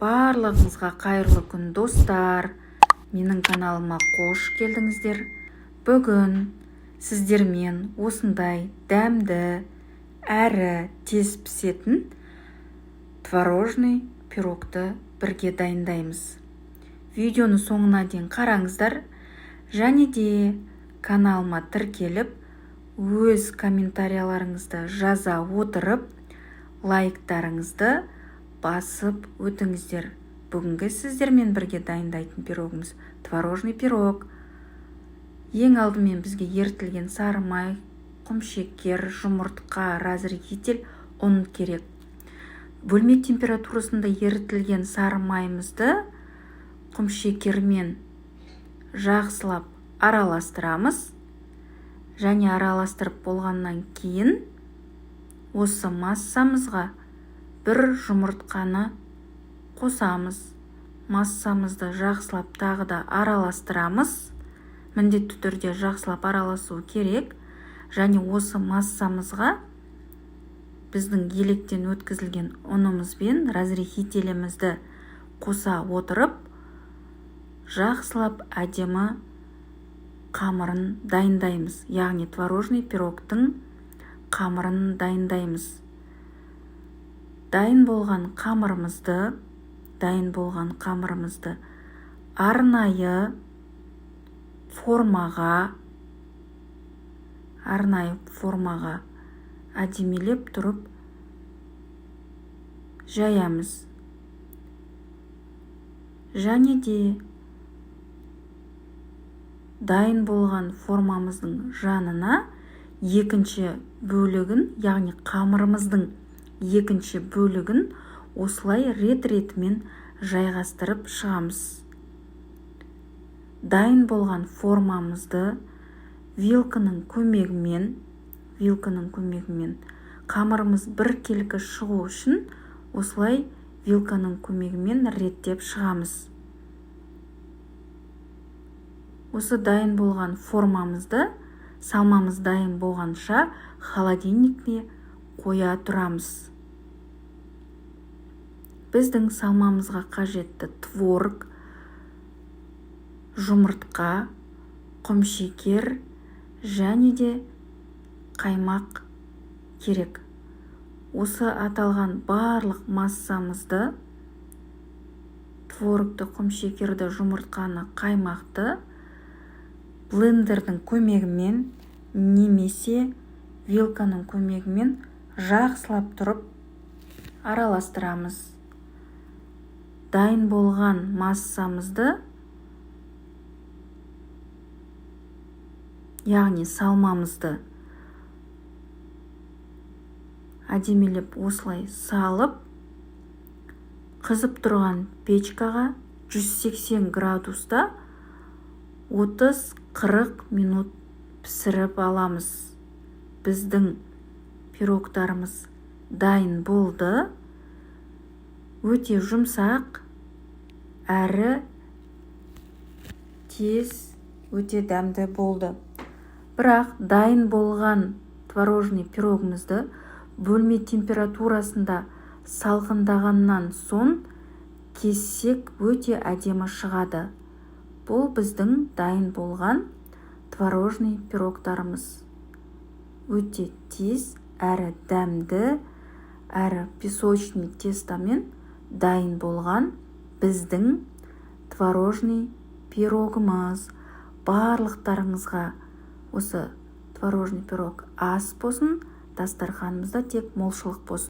Барлығыңызға қайырлы күн достар. Менің каналыма қош келдіңіздер. Бүгін сіздермен осындай дәмді әрі тез пісетін творожный пирогты бірге дайындаймыз. Видеоны соңына дейін қараңыздар. Және де каналыма тіркеліп, өз комментарияларыңызды жаза отырып, лайктарыңызды басып өтіңіздер. Бүгінгі сіздермен бірге дайындайтын пирогымыз творожный пирог. Ең алдымен бізге ерітілген сары май, құмшекер, жұмыртқа, разрыхитель, ұн керек. Бөлме температурасында ерітілген сары майымызды құмшекермен жақсылап араластырамыз. Және араластырып болғаннан кейін осы массамызға бір жұмыртқаны қосамыз. Массамызды жақсылап тағы да араластырамыз. Міндетті түрде жақсылап араласу керек. Және осы массамызға біздің електен өткізілген ұнымызбен разрыхителімізді қоса отырып, жақсылап әдемі қамырын дайындаймыз. Яғни творожный пирогтың қамырын дайындаймыз. Дайын болған қамырымызды арнайы формаға әдемелеп тұрып жаямыз. Және де дайын болған формамыздың жанына екінші бөлігін, яғни қамырымыздың екінші бөлігін осылай рет-ретімен жайғастырып шығамыз. Дайын болған формамызды вилканың көмегімен қамырымыз біркелкі шығу үшін осылай вилканың көмегімен реттеп шығамыз. Осы дайын болған формамызды салмамыз дайын болғанша холодильникке қоя тұрамыз. Біздің салмамызға қажетті творог, жұмыртқа, құмшекер және де қаймақ керек. Осы аталған барлық массамызды, творогты, құмшекерді, жұмыртқаны, қаймақты блендердің көмегімен немесе вилканың көмегімен жақсылап тұрып араластырамыз. Дайын болған массамызды, яғни салмамызды әдемелеп осылай салып, қызып тұрған печкаға 180 градуста 30-40 минут пісіріп аламыз. Біздің пирогтарымыз дайын болды. Өте жұмсақ, әрі тез, өте дәмді болды. Бірақ дайын болған творожный пирогымызды бөлме температурасында салқындағаннан соң кессек өте әдемі шығады. Бұл біздің дайын болған творожный пирогтарымыз. Өте тез, әрі дәмді, әрі песочный тестомен дайын болған біздің творожный пирогымыз. Барлықтарыңызға осы творожный пирог ас болсын, дастарханымызда тек молшылық болсын.